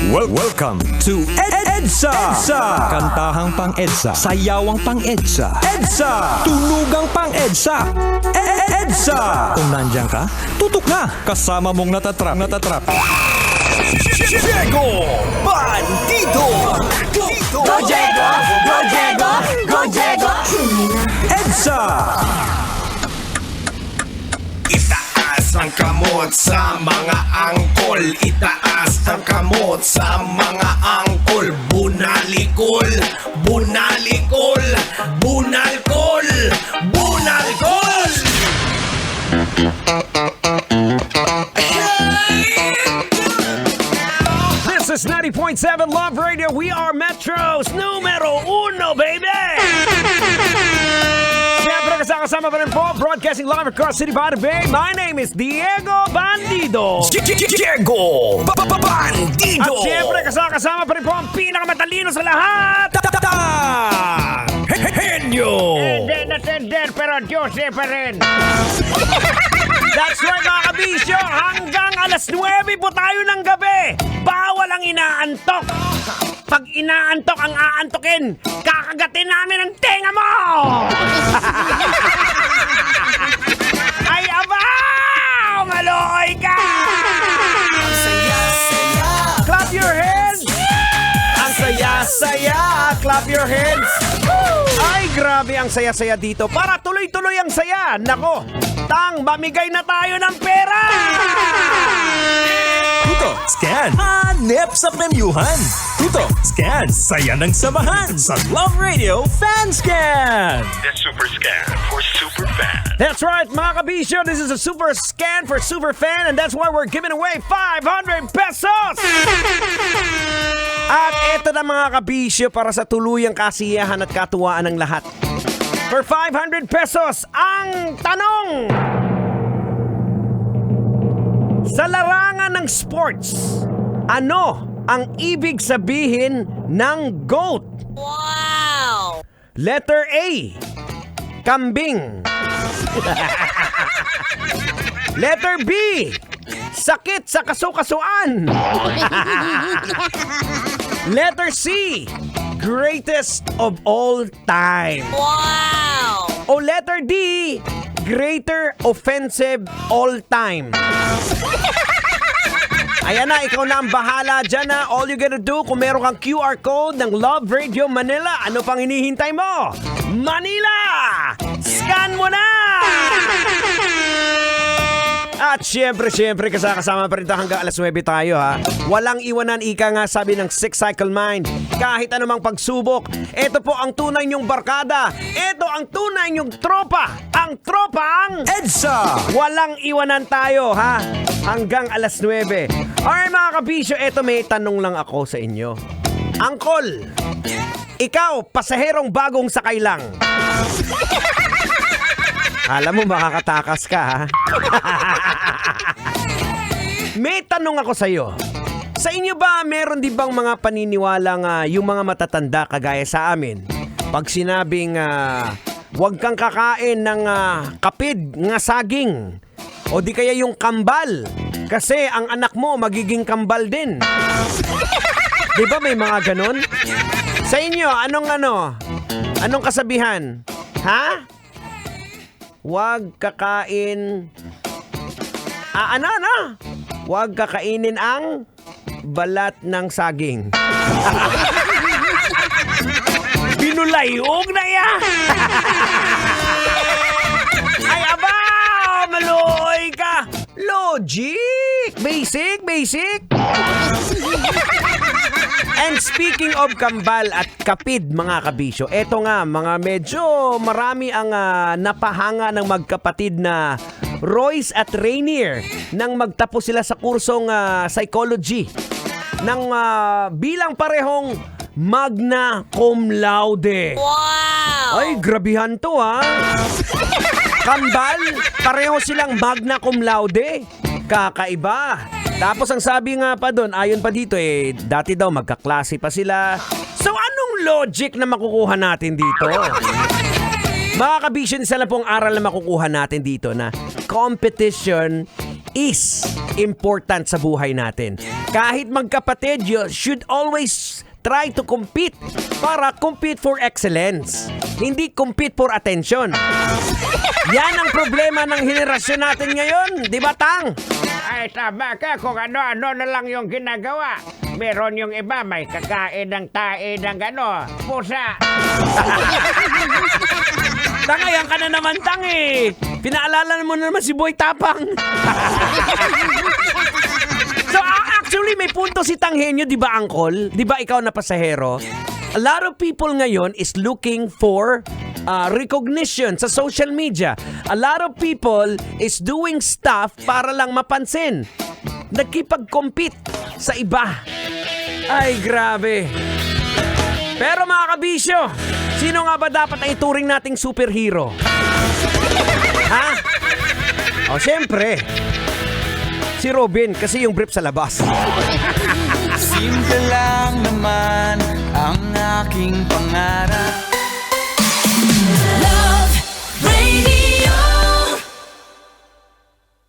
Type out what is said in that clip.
Welcome to EDSA! Kantahang pang EDSA, sayawang pang EDSA, tunugang pang EDSA, EDSA! Kung nandyan ka, tutok na! Kasama mong natatrap. Diego Bandido! Go Diego! Go Diego! Go Diego! EDSA! Itaas ang kamot sa mga angkol. Itaas ang kamot sa mga angkol. Bunalikol, bunalikol, bunalkol, bunalkol. This is 90.7 Love Radio. We are Metro's numero uno, baby! Siyempre kasama pa rin po, broadcasting live across City by the Bay. My name is Diego Bandido. Diego Bandido. At siyempre kasama pa rin po ang pinakamatalino sa lahat. Henyo. Tender, pero Diyos pa rin. That's right, mga kabisyo. Hanggang alas 9 po tayo ng gabi. Bawal ang inaantok. Pag inaantok ang aantokin, kakagatin namin ang tenga mo! Ay, abaw! Maloy ka! Clap your hands! Ang saya-saya! Clap your hands! Ay, grabe ang saya-saya dito. Para tuloy-tuloy ang saya. Nako, mamigay na tayo ng pera! Tuto, scan! Hanep sa premyuhan! Tuto, scan! Saya ng samahan sa Love Radio Fan Scan! The Super Scan for Super Fan. That's right, mga kabisyo. This is a super scan for super fan, and that's why we're giving away 500 pesos! At eto na, mga kabisyo, para sa tuluyang kasiyahan at katuwaan ng lahat. For 500 pesos, ang tanong! Sa larangan ng sports, ano ang ibig sabihin ng GOAT? Wow! Letter A, kambing. Letter B, sakit sa kasukasuan. Letter C, greatest of all time. Wow! O letter D, greater offensive all time. Ayan na, ikaw na ang bahala dyan na. All you gotta do, kung meron kang QR code ng Love Radio Manila, ano pang hinihintay mo? Manila! Scan mo na! At syempre, kasama pa rin tayo hanggang alas 9 tayo, ha. Walang iwanan, ika nga sabi ng Six Cycle Mind. Kahit anumang pagsubok, ito po ang tunay niyong barkada. Ito ang tunay niyong tropa. Ang tropang EDSA! walang iwanan tayo, ha. Hanggang alas 9. Alright, mga kabisyo, eto may tanong lang ako sa inyo. Angkol, ikaw, pasaherong bagong sakay lang. Alam mo, makakatakas ka, ha? May tanong ako sa'yo. Sa inyo ba, meron di bang mga paniniwalang yung mga matatanda kagaya sa amin? Pag sinabing, huwag kang kakain ng kapid nga saging, o di kaya yung kambal, kasi ang anak mo magiging kambal din. Di ba may mga ganon? Sa inyo, anong kasabihan? Ha? Huwag kakain... Huwag kakainin ang balat ng saging. Binulayog na yan! Ay, aba! Maloy ka! Logic! Basic! And speaking of kambal at kapid, mga kabisyo, eto nga, mga medyo marami ang napahanga ng magkapatid na Royce at Rainier nang magtapos sila sa kursong psychology ng bilang parehong magna cum laude. Wow! Ay, grabihan to, ha? Kambal, pareho silang magna cum laude. Kakaiba. Tapos ang sabi nga pa doon, ayon pa dito dati daw magkaklase pa sila. So anong logic na makukuha natin dito? Mga kabisyon, isa lang pong aral na makukuha natin dito na competition is important sa buhay natin. Kahit magkapatid, you should always try to compete para compete for excellence. Hindi compete for attention. Yan ang problema ng henerasyon natin ngayon, di ba, Tang? Ay, tama ka kung ano-ano na lang yung ginagawa. Meron yung iba, may kakain ng tae ng pusa. Tangayan ka na naman, Tang eh. Pinaalala mo na naman si Boy Tapang. So, actually, may punto si Tanghenyo, di ba, Angkol? Di ba ikaw na pasahero? A lot of people ngayon is looking for recognition sa social media. A lot of people is doing stuff para lang mapansin. Nagkipag-compete sa iba. Ay, grabe. Pero mga kabisyo, sino nga ba dapat ang ituring nating superhero? Ha? O, syempre, si Robin, kasi yung brief sa labas. Simple lang naman ang aking